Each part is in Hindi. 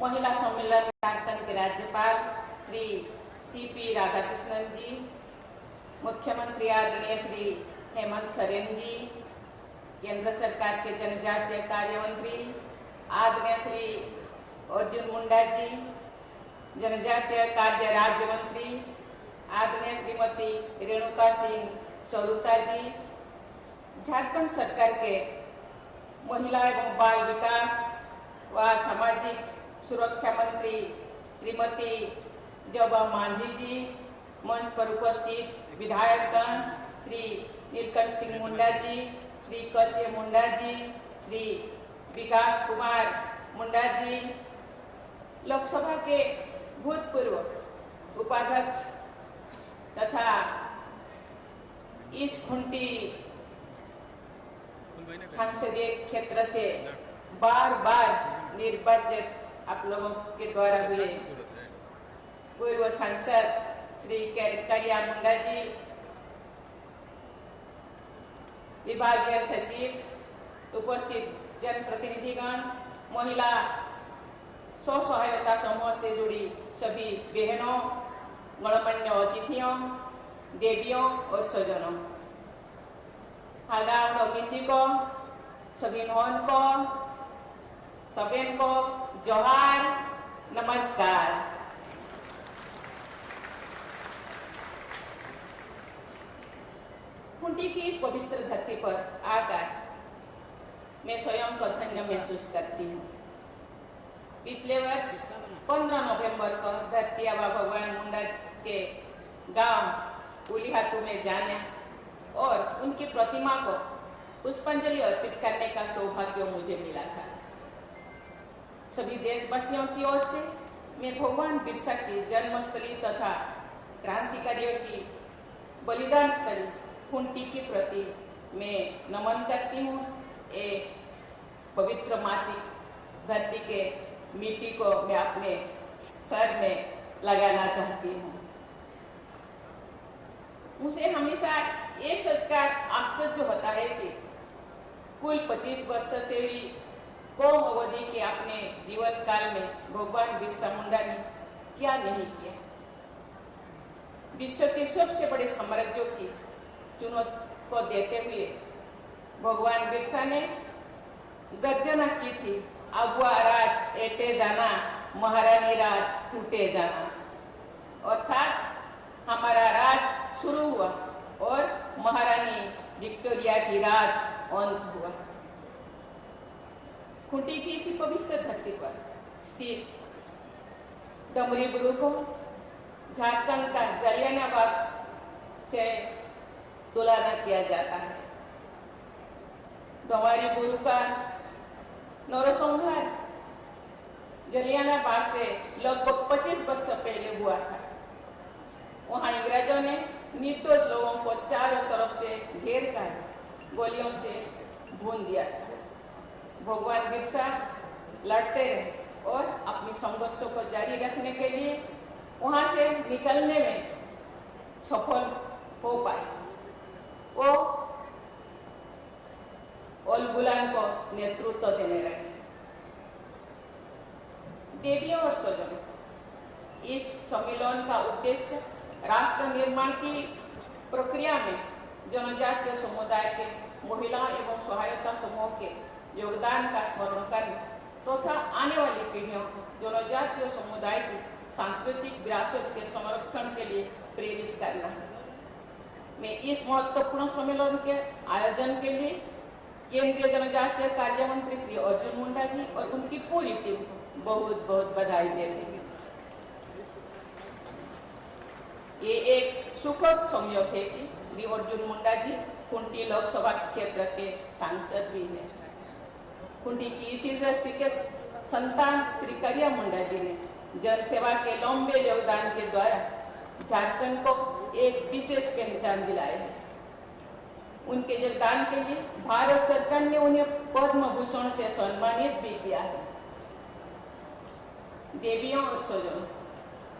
महिला सम्मेलन झारखंड के राज्यपाल श्री CP राधाकृष्णन जी, मुख्यमंत्री आदरणीय श्री हेमंत सोरेन जी, केंद्र सरकार के जनजातीय कार्य मंत्री आदरणीय श्री अर्जुन मुंडा जी, जनजातीय कार्य राज्य मंत्री आदरणीय श्रीमती रेणुका सिंह सौरुता जी, झारखंड सरकार के महिला एवं बाल विकास व सामाजिक सुरक्षा मंत्री श्रीमती जबा मांझी जी, मंच पर उपस्थित विधायकगण श्री नीलकंठ सिंह मुंडा जी, श्री कचे मुंडा जी, श्री विकास कुमार मुंडा जी, लोकसभा के भूतपूर्व उपाध्यक्ष तथा इस खुंटी संसदीय क्षेत्र से बार बार निर्वाचित आप लोगों के द्वारा हुए पूर्व सांसद श्री करिया मुंडा जी, विभागीय सचिव, उपस्थित जनप्रतिनिधिगण, महिला स्व सहायता समूह से जुड़ी सभी बहनों, गणमान्य अतिथियों, देवियों और स्वजनों, हालांकि किसी को सभी नौन को सबेन को जोहार, नमस्कार। खुंटी की इस पवित्र धरती पर आकर मैं स्वयं को धन्य महसूस करती हूँ। पिछले वर्ष 15 नवंबर को धरती आबा भगवान मुंडा के गांव उलिहातू में जाने और उनकी प्रतिमा को पुष्पांजलि अर्पित करने का सौभाग्य मुझे मिला था। सभी देशवासियों की ओर से मैं भगवान बिरसा की जन्मस्थली तथा क्रांतिकारियों की बलिदान स्थली खुंटी के प्रति मैं नमन करती हूँ। एक पवित्र माटी धरती के मिट्टी को मैं अपने सर में लगाना चाहती हूँ। मुझे हमेशा ये सोचकर आश्चर्य होता है कि कुल 25 वर्ष से भी कम अवधि के अपने जीवन काल में भगवान बिरसा मुंडा ने क्या नहीं किया। विश्व के सबसे बड़े साम्राज्यों की चुनौती को देते हुए भगवान बिरसा ने गर्जना की थी, अगुआ राज एटे जाना, महारानी राज टूटे जाना। अर्थात हमारा राज शुरू हुआ और महारानी विक्टोरिया की राज अंत हुआ। खुंटी की इसी पवित्र धरती पर स्थित डमरी गुरु को झारखंड का जालियानवाला से तुलना किया जाता है। डमरी गुरु का नरसंहार जालियानवाला से लगभग 25 वर्ष पहले हुआ था। वहां अंग्रेजों ने निर्दोष लोगों को चारों तरफ से घेर कर गोलियों से भून दिया था। भगवान बिरसा लड़ते रहे और अपनी संघर्षों को जारी रखने के लिए वहां से निकलने में सफल हो पाए। वो ओल गुलाम को नेतृत्व देने लगे। देवियों और स्वजनों, इस सम्मेलन का उद्देश्य राष्ट्र निर्माण की प्रक्रिया में जनजातीय समुदाय के महिला एवं सहायता समूह के योगदान का स्मरण करना तथा आने वाली पीढ़ियों को जनजातीय समुदाय की सांस्कृतिक विरासत के संरक्षण के लिए प्रेरित करना है। मैं इस महत्वपूर्ण सम्मेलन के आयोजन के लिए केंद्रीय जनजातीय कार्य मंत्री श्री अर्जुन मुंडा जी और उनकी पूरी टीम को बहुत बहुत बधाई देती हूँ। ये एक सुखद संयोग है कि श्री अर्जुन मुंडा जी खुंटी लोकसभा क्षेत्र के सांसद भी हैं। खुंटी की इसी धरती के संतान श्री करिया मुंडा जी ने जन सेवा के लंबे योगदान के द्वारा झारखंड को एक विशेष पहचान दिलाई है। उनके योगदान के लिए भारत सरकार ने उन्हें पद्म भूषण से सम्मानित भी किया है। देवियों और स्वजनों,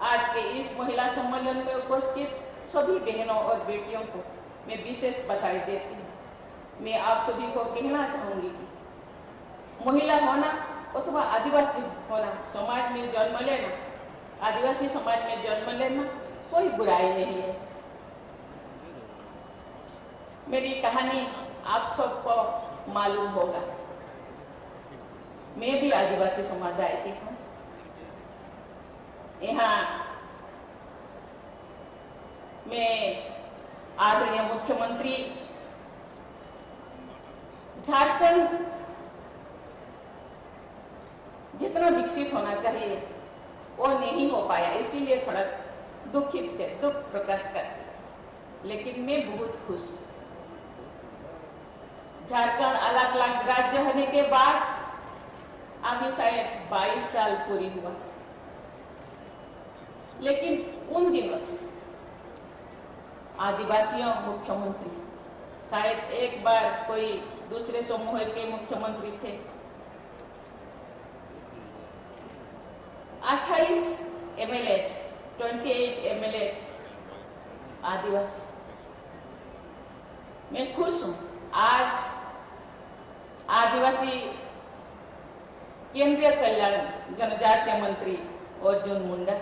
आज के इस महिला सम्मेलन में उपस्थित सभी बहनों और बेटियों को मैं विशेष बधाई देती हूँ। मैं आप सभी को कहना चाहूंगी कि महिला होना अथवा आदिवासी होना, समाज में जन्म लेना, आदिवासी समाज में जन्म लेना कोई बुराई नहीं है। मेरी कहानी आप सबको मालूम होगा। मैं भी आदिवासी समुदाय की हूँ। यहाँ मैं आदरणीय मुख्यमंत्री झारखंड जितना विकसित होना चाहिए वो नहीं हो पाया, इसीलिए थोड़ा दुखित थे, दुख प्रकाश करते थे। लेकिन मैं बहुत खुश हूँ। झारखंड अलग अलग राज्य होने के बाद अभी शायद 22 साल पूरी हुआ, लेकिन उन दिनों से आदिवासियों मुख्यमंत्री, शायद एक बार कोई दूसरे समूह के मुख्यमंत्री थे। 28 MLA, 28 MLA आदिवासी। मैं खुश हूँ। आज आदिवासी केंद्रीय कल्याण जनजातीय मंत्री अर्जुन मुंडा।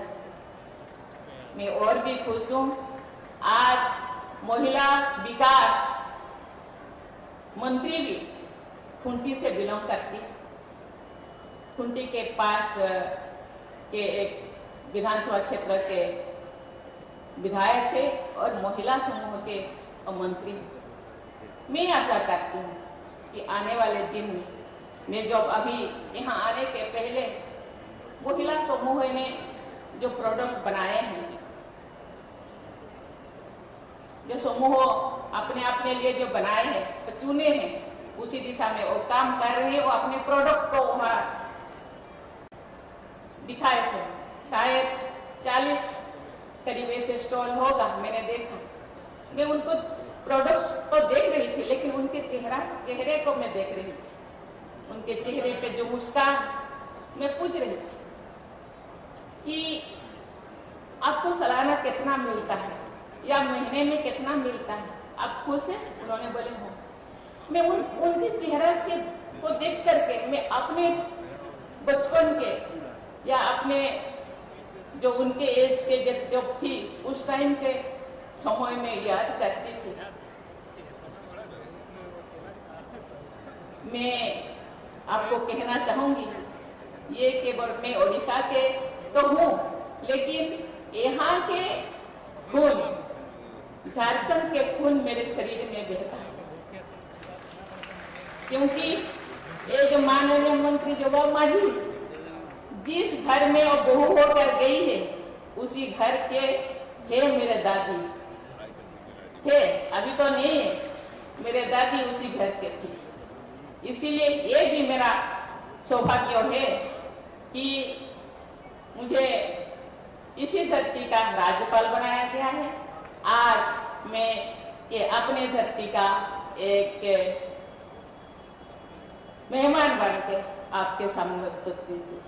मैं और भी खुश हूँ। आज महिला विकास मंत्री भी खुंटी से बिलोंग करती, खुंटी के पास के एक विधानसभा क्षेत्र के विधायक थे और महिला समूह के मंत्री। मैं आशा करती हूँ कि आने वाले दिन में मैं जब अभी यहाँ आने के पहले महिला समूह ने जो प्रोडक्ट बनाए हैं, जो समूह अपने अपने लिए जो बनाए हैं, तो चुने हैं, उसी दिशा में वो काम कर रहे हैं। वो अपने प्रोडक्ट को वहाँ दिखाए थे। शायद 40 करीब ऐसे स्टॉल होगा, मैंने देखा। मैं उनको प्रोडक्ट्स तो देख रही थी, लेकिन उनके चेहरे को मैं देख रही थी। उनके चेहरे पे जो मुस्कान, मैं पूछ रही थी कि आपको सालाना कितना मिलता है या महीने में कितना मिलता है, आप खुश हैं? उन्होंने बोले हो। मैं उनके चेहरे के को देख करके मैं अपने बचपन के या अपने जो उनके एज के जब थी उस टाइम के समय में याद करती थी। मैं आपको कहना चाहूंगी, ये केवल मैं ओडिशा के तो हूँ, लेकिन यहाँ के खून, झारखंड के खून मेरे शरीर में बहता है। क्योंकि ये जो माननीय मंत्री जोगा माझी जिस घर में वो बहू होकर गई है, उसी घर के है मेरे दादी थे, अभी तो नहीं है, मेरे दादी उसी घर के थी। इसीलिए ये भी मेरा सौभाग्य है कि मुझे इसी धरती का राज्यपाल बनाया गया है। आज मैं ये अपने धरती का एक मेहमान बन के आपके सामने उपस्थित हूँ।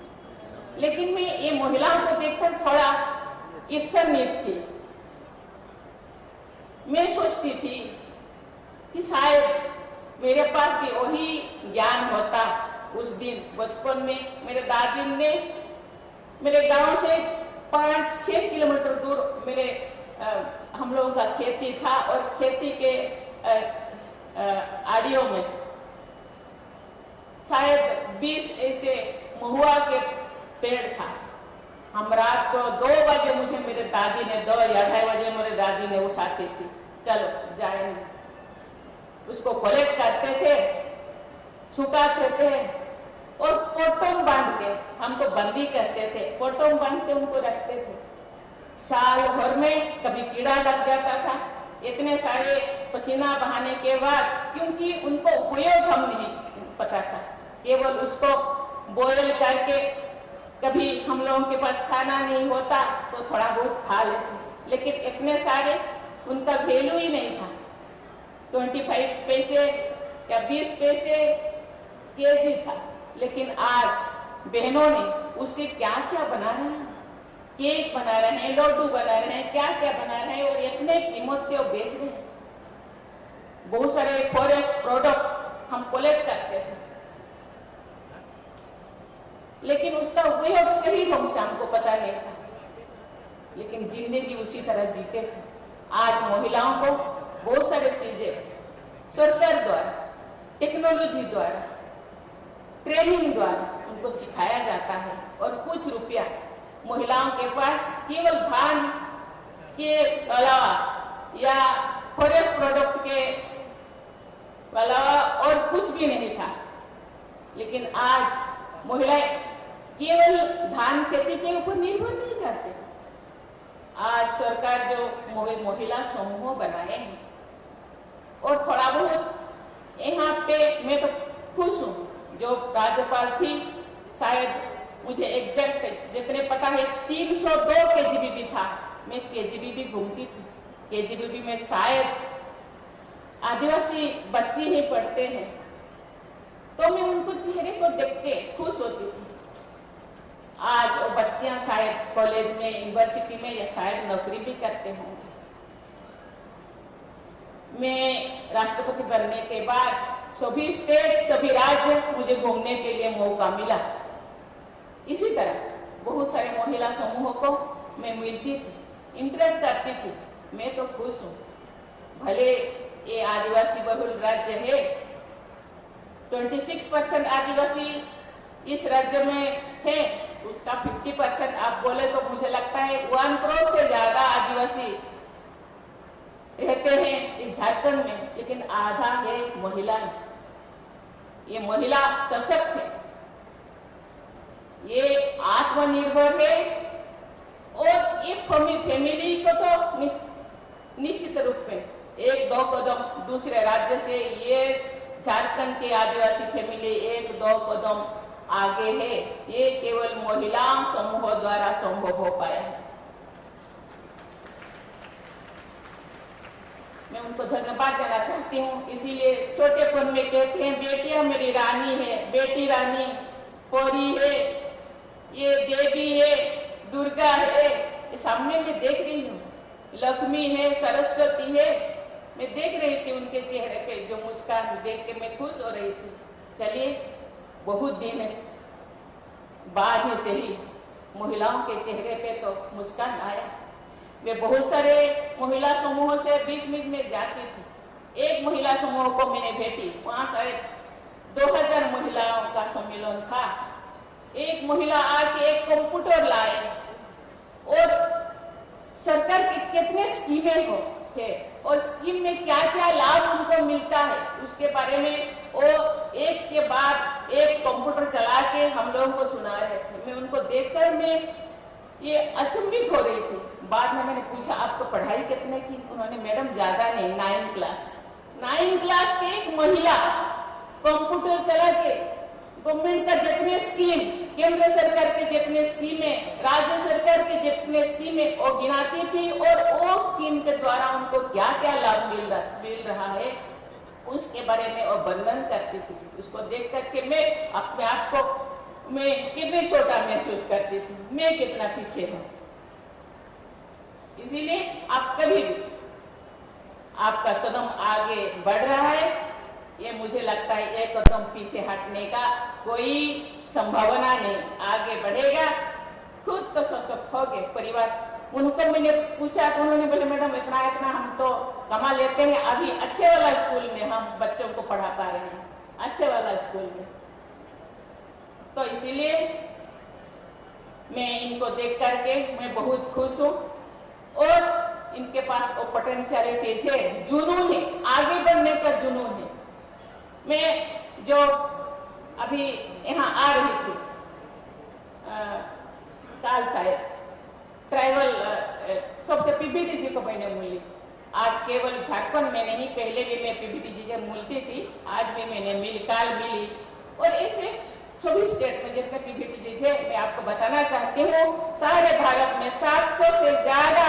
लेकिन मैं ये महिलाओं को देखकर थोड़ा ईर्ष्यान्वित थी। मैं सोचती थी कि शायद मेरे पास भी वही ज्ञान होता। उस दिन बचपन में मेरे दादी ने मेरे गांव से 5-6 किलोमीटर दूर मेरे हम लोगों का खेती था, और खेती के आड़ियों में शायद 20 ऐसे महुआ के पेड़ था। हम रात को 2 बजे मुझे मेरे दादी ने 2 या 2:30 बजे मेरे दादी ने उठाती थी, चलो जाएंगे। उसको कलेक्ट करते थे, सुखाते थे और पोटोम बांध के, हम तो बंदी करते थे, पोटोम बांध के उनको रखते थे। साल भर में कभी कीड़ा लग जाता था, इतने सारे पसीना बहाने के बाद, क्योंकि उनको उपयोग हम नहीं पता था, केवल उसको बॉयल करके, कभी हम लोगों के पास खाना नहीं होता तो थोड़ा बहुत खा लेते, लेकिन इतने सारे उनका वैल्यू ही नहीं था। 25 पैसे या 20 पैसे केजी था। लेकिन आज बहनों ने उससे क्या क्या बना रहे हैं, केक बना रहे हैं, लड्डू बना रहे हैं, क्या क्या बना रहे हैं, और इतने कीमत से वो बेच रहे हैं। बहुत सारे फॉरेस्ट प्रोडक्ट हम कलेक्ट करते थे, लेकिन उसका उपयोग सही ढंग से हमको पता नहीं था, लेकिन जिंदगी उसी तरह जीते थे। आज महिलाओं को बहुत सारी चीजें सरकार द्वारा, टेक्नोलॉजी द्वारा, ट्रेनिंग द्वारा उनको सिखाया जाता है और कुछ रुपया महिलाओं के पास केवल धान के अलावा या फॉरेस्ट प्रोडक्ट के अलावा और कुछ भी नहीं था। लेकिन आज महिलाएं केवल धान खेती के ऊपर निर्भर नहीं करते। आज सरकार जो महिला समूह बनाए हैं और थोड़ा बहुत यहाँ पे मैं तो खुश हूँ। जो राज्यपाल थी, शायद मुझे एग्जैक्ट जितने पता है 302 KGBB था। मैं KGBB घूमती थी। KGBB में शायद आदिवासी बच्चे ही पढ़ते हैं, तो मैं उनको चेहरे को देख के खुश होती थी। आज वो बच्चियां शायद कॉलेज में, यूनिवर्सिटी में या शायद नौकरी भी करते होंगे। मैं राष्ट्रपति बनने के बाद सभी स्टेट, सभी राज्य मुझे घूमने के लिए मौका मिला। इसी तरह बहुत सारे महिला समूहों को मैं मिलती थी, इंटरेक्ट करती थी। मैं तो खुश हूँ। भले ये आदिवासी बहुल राज्य है, 26% आदिवासी इस राज्य में है, उसका 50% आप बोले तो मुझे लगता है 1 करोड़ से ज्यादा आदिवासी रहते हैं इस झारखंड में, लेकिन आधा है महिला है। ये महिला सशक्त है, ये आत्मनिर्भर है और ये फैमिली को तो निश्चित रूप में 1-2 कदम दूसरे राज्य से ये झारखंड के आदिवासी फैमिली 1-2 कदम आगे है। ये केवल महिला समूहों द्वारा संभव हो पाया है। मैं उनको धन्यवाद देना चाहती हूँ। इसीलिए छोटेपन में कहते हैं बेटियां मेरी रानी है, बेटी रानी परी है, ये देवी है, दुर्गा है। ये सामने में देख रही हूँ, लक्ष्मी है, सरस्वती है। मैं देख रही थी उनके चेहरे पे जो मुस्कान देख के मैं खुश हो रही थी। चलिए, बहुत दिन बाद से ही महिलाओं के चेहरे पे तो मुस्कान आया। वे बहुत सारे महिला समूहों से बीच में जाती थी। एक महिला समूह को मैंने भेटी, वहां शायद 2000 महिलाओं का सम्मेलन था। एक महिला आके एक कंप्यूटर लाए और सरकार की कितने स्कीमें हो थे और स्कीम में क्या क्या लाभ उनको मिलता है उसके बारे में वो एक के बाद एक कंप्यूटर चला के हम लोगों को सुना रहे थे। मैं उनको देखकर मैं ये अचंभित हो रही थी। बाद में मैंने पूछा आपको पढ़ाई कितने की? उन्होंने मैडम ज्यादा नहीं, 9 क्लास की एक महिला कंप्यूटर चला के गवर्नमेंट का जितने स्कीम, केंद्र सरकार के जितने स्कीमें, राज्य सरकार के जितने स्कीमें वो गिनाती थी और वो स्कीम के द्वारा उनको क्या क्या लाभ मिल रहा है उसके बारे में वो वर्णन करती थी। उसको देख करके मैं अपने आप को मैं कितने छोटा महसूस करती थी, मैं कितना पीछे हूँ। इसीलिए आप कभी भी आपका कदम आगे बढ़ रहा है, ये मुझे लगता है एक कदम पीछे हटने का कोई संभावना नहीं, आगे बढ़ेगा, खुद तो सशक्त हो गए। परिवार उनको मैंने पूछा तो उन्होंने बोले मैडम इतना हम तो कमा लेते हैं, अभी अच्छे वाला स्कूल में हम बच्चों को पढ़ा पा रहे हैं, अच्छे वाला स्कूल में। तो इसीलिए मैं इनको देख करके मैं बहुत खुश हूँ और इनके पास वो पोटेंशियलिटीज है, जुनून है, आगे बढ़ने का जुनून है। मैं जो अभी यहाँ आ रही थी काल शायद ट्राइबल सबसे पीबीटी जी को मैंने मिली। आज केवल झारखंड में नहीं, पहले भी मैं पीबीटी जी से मिलती थी, आज भी मैंने काल मिली। और ऐसे सभी स्टेट में जितने पीबीटी जी है मैं आपको बताना चाहती हूँ, सारे भारत में 700 से ज्यादा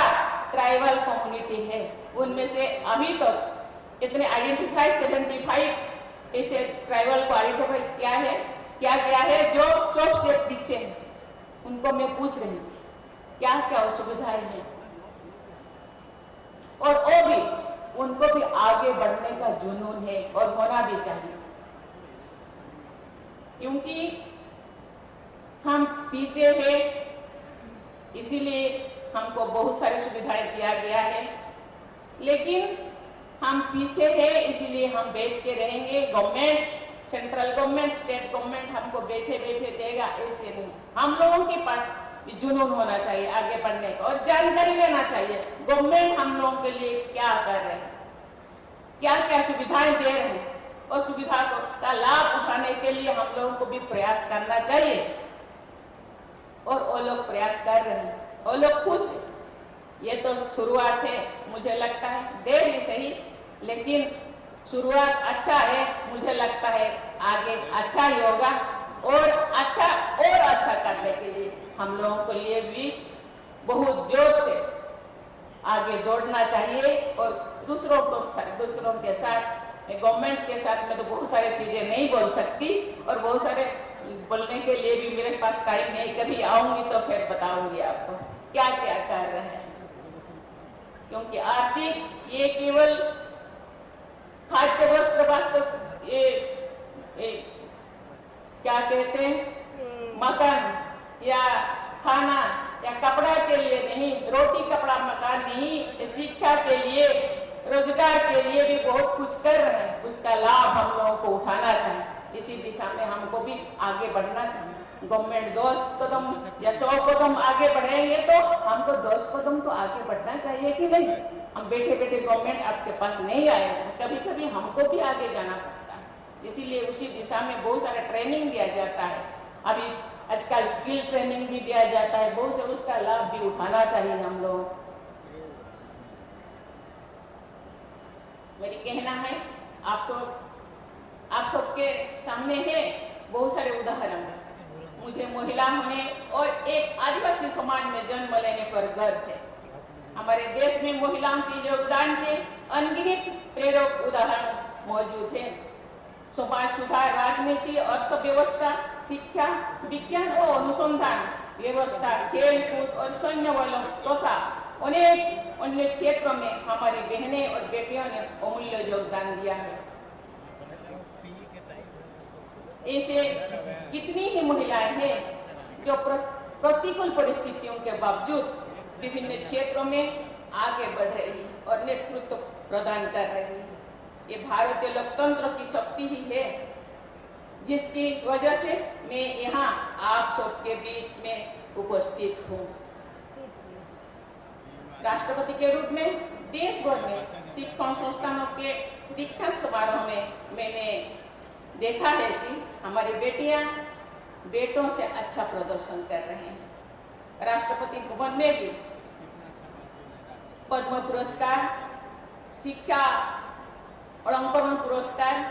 ट्राइबल कम्युनिटी है। उनमें से अभी तक इतने आइडेंटिफाई 75 ऐसे ट्राइबल को आइडेंटिफाई क्या गया है जो सबसे पीछे है। उनको मैं पूछ रही थी क्या क्या असुविधाएं हैं और वो भी उनको भी आगे बढ़ने का जुनून है और होना भी चाहिए, क्योंकि हम पीछे हैं, इसीलिए हमको बहुत सारी सुविधाएं दिया गया है, लेकिन हम पीछे हैं इसीलिए हम बैठ के रहेंगे। Government, central government, state government हमको बैठे बैठे देगा, ऐसे नहीं। हम लोगों के पास भी जुनून होना चाहिए आगे बढ़ने का और जानकारी लेना चाहिए गवर्नमेंट हम लोगों के लिए क्या कर रहे हैं, क्या क्या सुविधाएं दे रहे हैं, और सुविधा का लाभ उठाने के लिए हम लोगों को भी प्रयास करना चाहिए। और वो लोग प्रयास कर रहे हैं, वो लोग खुश हैं। ये तो शुरुआत है, मुझे लगता है देर ही सही, लेकिन शुरुआत अच्छा है। मुझे लगता है आगे अच्छा ही होगा और अच्छा करने के लिए हम लोगों को लिए भी बहुत जोर से आगे दौड़ना चाहिए। और दूसरों के साथ, गवर्नमेंट के साथ में तो बहुत सारी चीजें नहीं बोल सकती और बहुत सारे बोलने के लिए भी मेरे पास टाइम नहीं। कभी आऊंगी तो फिर बताऊंगी आपको क्या क्या कर रहे हैं, क्योंकि आर्थिक ये केवल खाद्य वस्त्र वास्तव ये क्या कहते हैं, मकान या खाना या कपड़ा के लिए नहीं, रोटी कपड़ा मकान नहीं, शिक्षा के लिए, रोजगार के लिए भी बहुत कुछ कर रहे हैं। उसका लाभ हम लोगों को उठाना चाहिए, इसी दिशा में हमको भी आगे बढ़ना चाहिए। गवर्नमेंट 10 कदम या 100 कदम आगे बढ़ेंगे तो हमको 10 कदम तो आगे बढ़ना चाहिए कि नहीं। हम बैठे बैठे गवर्नमेंट आपके पास नहीं आएगा, कभी कभी हमको भी आगे जाना पड़ता है, इसीलिए उसी दिशा में बहुत सारा ट्रेनिंग दिया जाता है। अभी आजकल स्किल ट्रेनिंग भी दिया जाता है, बहुत से उसका लाभ भी उठाना चाहिए हम लोग। मेरी कहना है आप सबके सामने है बहुत सारे उदाहरण। मुझे महिला होने और एक आदिवासी समाज में जन्म लेने पर गर्व है। हमारे देश में महिलाओं के योगदान के अनगिनत प्रेरक उदाहरण मौजूद है। समाज सुधार, राजनीति, अर्थव्यवस्था, शिक्षा, विज्ञान और अनुसंधान व्यवस्था, खेल कूद और सैन्य बलों तथा अनेक अन्य क्षेत्रों में हमारी बहनें और बेटियों ने अमूल्य योगदान दिया है। ऐसे कितनी ही महिलाएं हैं जो प्रतिकूल परिस्थितियों के बावजूद विभिन्न क्षेत्रों में आगे बढ़ रही है और नेतृत्व प्रदान कर रही है। ये भारतीय लोकतंत्र की शक्ति ही है, जिसकी वजह से मैं यहाँ आप सबके बीच में उपस्थित हूँ। राष्ट्रपति के रूप में देश भर में शिक्षण संस्थानों के दीक्षांत समारोह में मैंने देखा है कि हमारी बेटियां बेटों से अच्छा प्रदर्शन कर रहे हैं। राष्ट्रपति भवन में भी पद्म पुरस्कार, शिक्षा अलंकरण पुरस्कार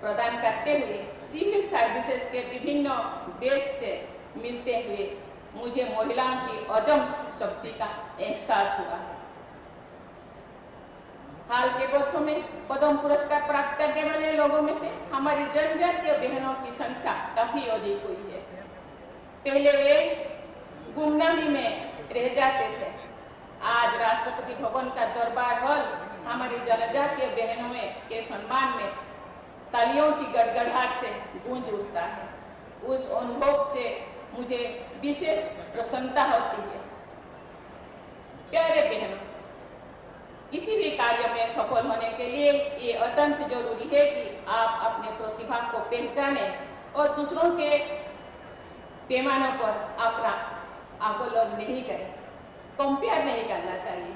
प्रदान करते हुए सिविल सर्विसेज के विभिन्न देश से मिलते हुए मुझे महिलाओं की अदम्य शक्ति का एहसास हुआ है। हाल के वर्षों में पद्म पुरस्कार प्राप्त करने वाले लोगों में से हमारी जनजातीय बहनों की संख्या काफी अधिक हुई है। पहले वे गुमनामी में रह जाते थे, आज राष्ट्रपति भवन का दरबार हॉल हमारी जनजातीय बहनों के सम्मान में तालियों की गड़गड़ाहट से गूंज उठता है। उस अनुभव से मुझे विशेष प्रसन्नता होती है। प्यारे बहनों, किसी भी कार्य में सफल होने के लिए ये अत्यंत जरूरी है कि आप अपने प्रतिभा को पहचाने और दूसरों के पैमानों पर अपना आकलन नहीं करें, कंपेयर नहीं करना चाहिए।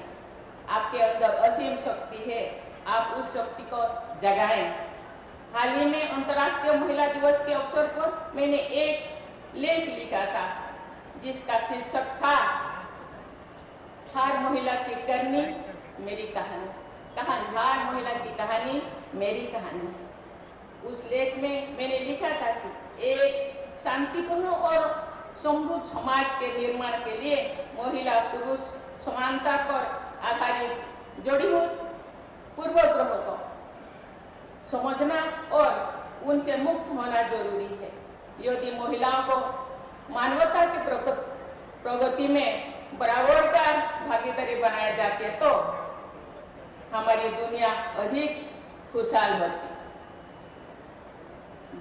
आपके अंदर असीम शक्ति है, आप उस शक्ति को जगाएं। हाल ही में अंतर्राष्ट्रीय महिला दिवस के अवसर पर मैंने एक लेख लिखा था जिसका शीर्षक था हर महिला की करनी मेरी कहानी। हर महिला की कहानी मेरी कहानी। उस लेख में मैंने लिखा था कि एक शांतिपूर्ण और समृद्ध समाज के निर्माण के लिए महिला पुरुष समानता पर आधारित जड़ीभूत पूर्वग्रह को समझना और उनसे मुक्त होना जरूरी है। यदि महिलाओं को मानवता की प्रगति में बराबर का भागीदारी बनाए जाते तो हमारी दुनिया अधिक खुशहाल होती।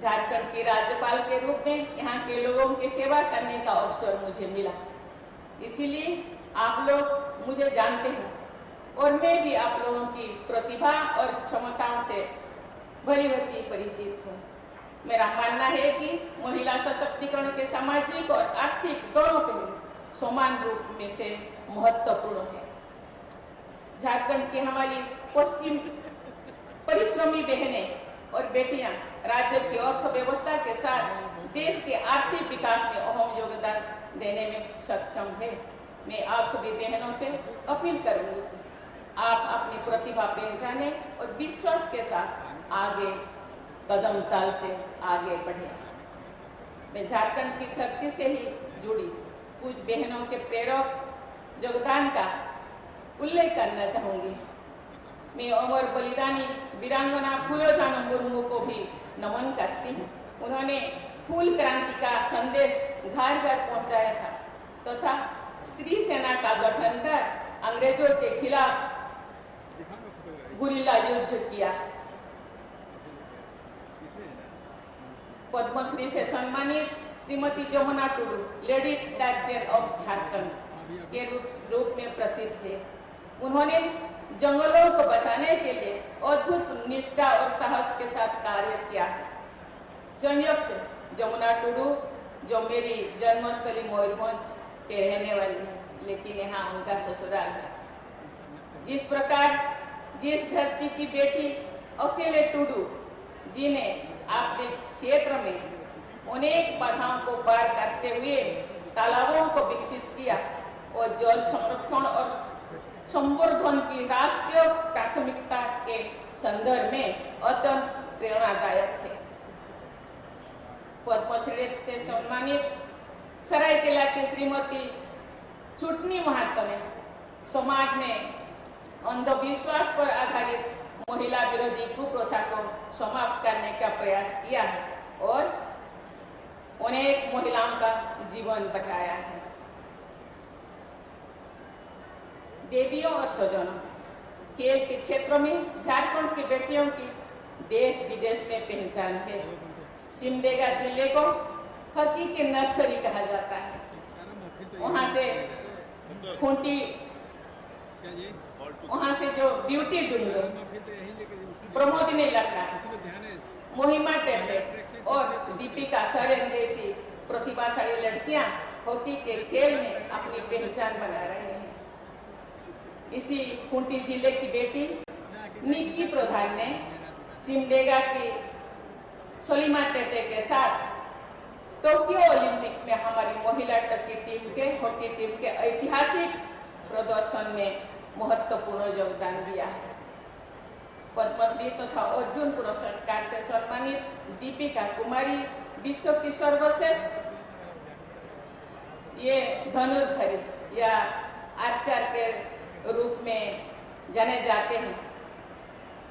झारखंड के राज्यपाल के रूप में यहाँ के लोगों की सेवा करने का अवसर मुझे मिला। इसीलिए आप लोग मुझे जानते हैं और मैं भी आप लोगों की प्रतिभा और क्षमताओं से भली भली परिचित हूँ। मेरा मानना है कि महिला सशक्तिकरण के सामाजिक और आर्थिक दोनों पहलू समान रूप में से महत्वपूर्ण है। झारखंड की हमारी पश्चिम परिश्रमी बहनें और बेटियां राज्य की अर्थव्यवस्था के साथ देश के आर्थिक विकास में अहम योगदान देने में सक्षम है। मैं आप सभी बहनों से अपील करूंगी कि आप अपनी प्रतिभा पहचाने और विश्वास के साथ आगे कदम ताल से आगे बढ़े। मैं झारखंड की धरती से ही जुड़ी कुछ बहनों के प्रेरक योगदान का उल्लेख करना चाहूंगी। मैं अमर बलिदानी वीरांगना फूलो झानो मुर्मू को भी नमन करती हूँ। उन्होंने फूल क्रांति का संदेश घर घर पहुंचाया था तथा स्त्री सेना का गठन कर अंग्रेजों के खिलाफ गुरिल्ला युद्ध किया। पद्मश्री से सम्मानित Shrimati Jamuna Tudu lady guardian of Jharkhand के रूप में प्रसिद्ध है। उन्होंने जंगलों को बचाने के लिए अद्भुत निष्ठा और साहस के साथ कार्य किया है। संयोग से जमुना टुडू जो मेरी जन्मस्थली मयूरभंज के रहने वाली है, लेकिन यहाँ उनका ससुराल है। जिस प्रकार जिस धरती की बेटी अकेले टुडू जी ने अपने क्षेत्र में अनेक बाधाओं को पार करते हुए तालाबों को विकसित किया और जल संरक्षण और संवर्धन की राष्ट्रीय प्राथमिकता के संदर्भ में अत्यंत प्रेरणादायक है। पद्मश्री से सम्मानित सरायकेला की श्रीमती चुटनी महतो ने समाज में अंधविश्वास पर आधारित महिला विरोधी कुप्रथा को समाप्त करने का प्रयास किया है और अनेक महिलाओं का जीवन बचाया है। देवियों और स्वजनों, खेल के क्षेत्र में झारखंड की बेटियों की देश विदेश में पहचान है। सिमडेगा जिले को हॉकी की नर्सरी कहा जाता है। वहाँ से खूंटी, वहाँ से जो ब्यूटी डुंगर, प्रमोदिनी लकड़ा, मोहिमा टेटे और दीपिका सरेन जैसी प्रतिभाशाली लड़कियां हॉकी के खेल में अपनी पहचान बना रही हैं। इसी खूंटी जिले की बेटी निक्की प्रधान ने सिमडेगा की सलीमा टेटे के साथ टोक्यो ओलंपिक में हमारी महिला हॉकी टीम के ऐतिहासिक प्रदर्शन में महत्वपूर्ण योगदान दिया है। पद्मश्री तथा अर्जुन पुरस्कार से सम्मानित दीपिका कुमारी विश्व की सर्वश्रेष्ठ ये धनुर्धरी या आर्चर के रूप में जाने जाते हैं।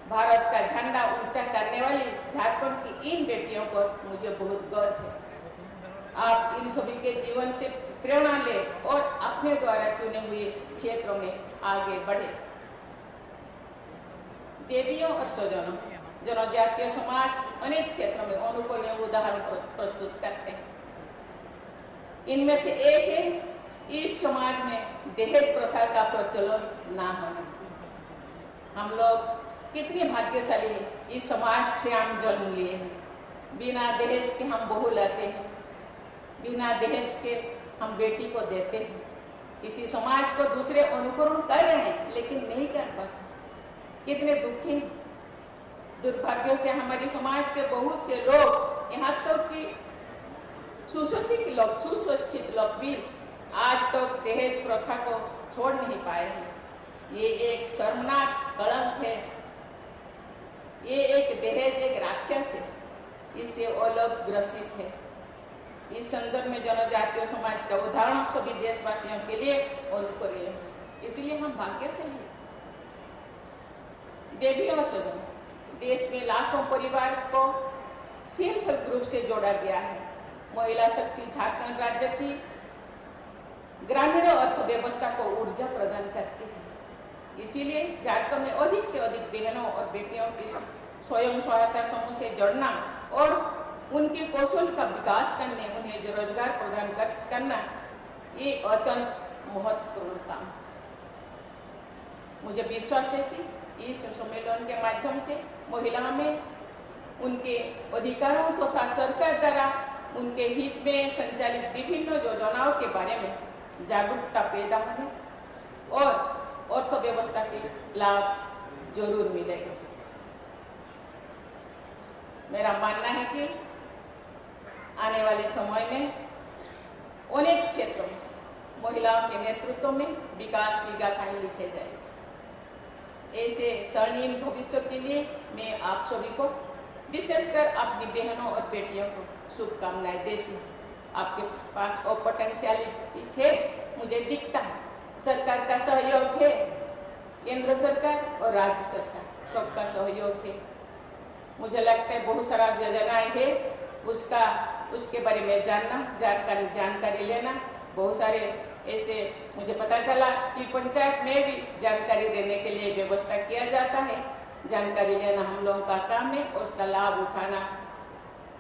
भारत का झंडा ऊंचा करने वाली झारखंड की इन बेटियों पर मुझे बहुत गर्व है। आप इन सभी के जीवन से प्रेरणा ले और अपने द्वारा चुने हुए क्षेत्रों में आगे बढ़े। देवियों और स्वजनों, जनजातीय समाज अनेक क्षेत्रों में अनुकरणीय उदाहरण प्रस्तुत करते हैं। इनमें से एक है इस समाज में दहेज प्रथा का प्रचलन ना होना। हम लोग कितने भाग्यशाली हैं, इस समाज से हम जन्म लिए हैं। बिना दहेज के हम बहू लाते हैं, बिना दहेज के हम बेटी को देते हैं। इसी समाज को दूसरे अनुकरण कर रहे हैं लेकिन नहीं कर पाते। कितने दुखी हैं। दुर्भाग्य से हमारे समाज के बहुत से लोग, यहाँ तक कि सुशिक्षित लोग भी आज तक दहेज प्रथा को छोड़ नहीं पाए हैं। ये एक शर्मनाक कलंक है। ये एक दहेज एक राक्षस है, इससे वो लोग ग्रसित है। इस संदर्भ में जनजातीय समाज का उदाहरण सभी देशवासियों के लिए अनुकरणीय है। इसलिए हम भाग्यशाली हैं। देवियों से देश में लाखों परिवार को सेल्फ हेल्प ग्रुप से जोड़ा गया है। महिला शक्ति झारखंड राज्य की ग्रामीण अर्थव्यवस्था को ऊर्जा प्रदान करती है। इसीलिए झारखंड में अधिक से अधिक बहनों और बेटियों की स्वयं सहायता समूह से जोड़ना और उनके कौशल का विकास करने, उन्हें जो रोजगार प्रदान करना, ये अत्यंत महत्वपूर्ण काम। मुझे विश्वास है कि इस सम्मेलन के माध्यम से महिलाओं में उनके अधिकारों तथा सरकार द्वारा उनके हित में संचालित विभिन्न योजनाओं के बारे में जागरूकता पैदा होने और अर्थव्यवस्था के लाभ जरूर मिलेगा। मेरा मानना है कि आने वाले समय में अनेक क्षेत्रों में महिलाओं के नेतृत्व में विकास की गाथाएं लिखे जाएगी। ऐसे स्वर्णिम भविष्य के लिए मैं आप सभी को, विशेषकर अपनी बहनों और बेटियों को शुभकामनाएं देती हूँ। आपके पास और पोटेंशियलिटी है, मुझे दिखता है। सरकार का सहयोग है, केंद्र सरकार और राज्य सरकार सबका सहयोग है। मुझे लगता है बहुत सारा योजनाएं है, उसके बारे में जानकारी लेना। बहुत सारे ऐसे मुझे पता चला कि पंचायत में भी जानकारी देने के लिए व्यवस्था किया जाता है। जानकारी लेना हम लोगों का काम है और उसका लाभ उठाना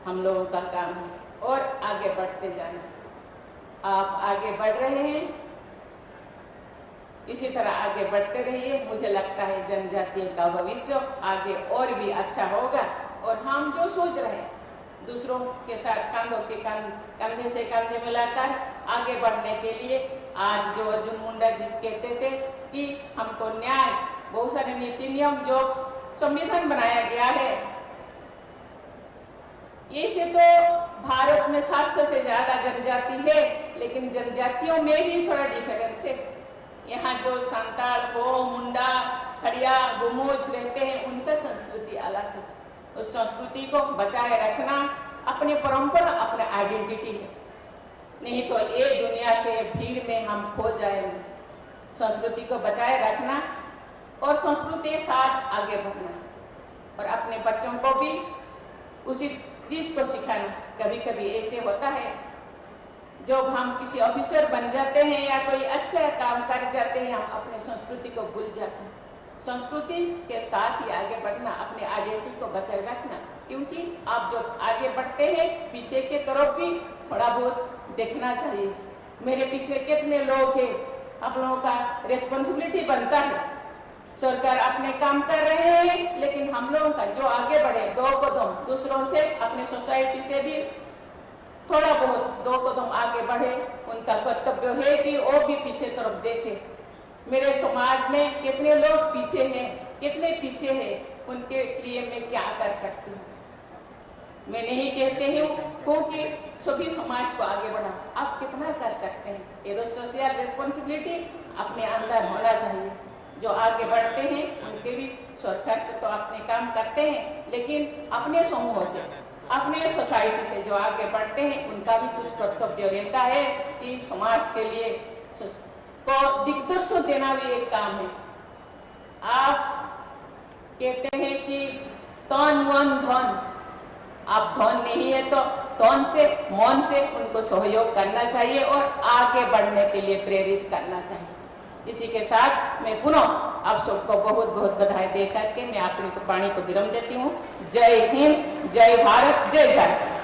हम लोगों का काम है, और आगे बढ़ते जाना। आप आगे बढ़ रहे हैं, इसी तरह आगे बढ़ते रहिए। मुझे लगता है जनजाति का भविष्य आगे और भी अच्छा होगा, और हम जो सोच रहे हैं दूसरों के साथ कंधे से कंधे मिलाकर आगे बढ़ने के लिए, आज जो अर्जुन मुंडा जी कहते थे कि हमको न्याय, बहुत सारे नीति नियम जो संविधान बनाया गया है, ये से तो भारत में 700 से ज्यादा जनजाति है, लेकिन जनजातियों में भी थोड़ा डिफरेंस है। यहाँ जो संताल, हो, मुंडा, खड़िया, गुमोज रहते हैं, उनका संस्कृति अलग है। उस संस्कृति को बचाए रखना अपने परंपरा, अपने आइडेंटिटी है। नहीं तो ये दुनिया के भीड़ में हम खो जाएंगे। संस्कृति को बचाए रखना और संस्कृति के साथ आगे बढ़ना, और अपने बच्चों को भी उसी चीज को सिखाना। कभी कभी ऐसे होता है, जब हम किसी ऑफिसर बन जाते हैं या कोई अच्छा काम कर जाते हैं, हम अपने संस्कृति को भूल जाते हैं। संस्कृति के साथ ही आगे बढ़ना, अपने आइडेंटिटी को बचाए रखना, क्योंकि आप जब आगे बढ़ते हैं पीछे के तरफ भी थोड़ा बहुत देखना चाहिए। मेरे पीछे कितने लोग हैं, आप लोगों का रिस्पॉन्सिबिलिटी बनता है। सरकार अपने काम कर रहे हैं, लेकिन हम लोगों का जो आगे बढ़े, 2 कदम दूसरों से, अपने सोसाइटी से भी थोड़ा बहुत 2 कदम आगे बढ़े। उनका कर्तव्य है कि वो भी पीछे तरफ देखे। मेरे समाज में कितने लोग पीछे हैं, कितने पीछे हैं, उनके लिए मैं क्या कर सकती हूँ। मैं नहीं कहते हूँ क्योंकि सभी समाज को आगे बढ़ाओ, आप कितना कर सकते हैं। ये सोशल रिस्पॉन्सिबिलिटी अपने अंदर होना चाहिए। जो आगे बढ़ते हैं उनके भी, सरकार के तो अपने काम करते हैं, लेकिन अपने समूह से, अपने सोसाइटी से जो आगे बढ़ते हैं, उनका भी कुछ कर्तव्य रहता है कि समाज के लिए को दिग्दर्शन देना भी एक काम है। आप कहते हैं कि तन मन धन, आप धन नहीं है तो तन से, मन से उनको सहयोग करना चाहिए और आगे बढ़ने के लिए प्रेरित करना चाहिए। इसी के साथ मैं पुनः आप सबको बहुत बहुत बधाई देकर के मैं अपनी वाणी को विराम देती हूँ। जय हिंद, जय भारत, जय झारखंड।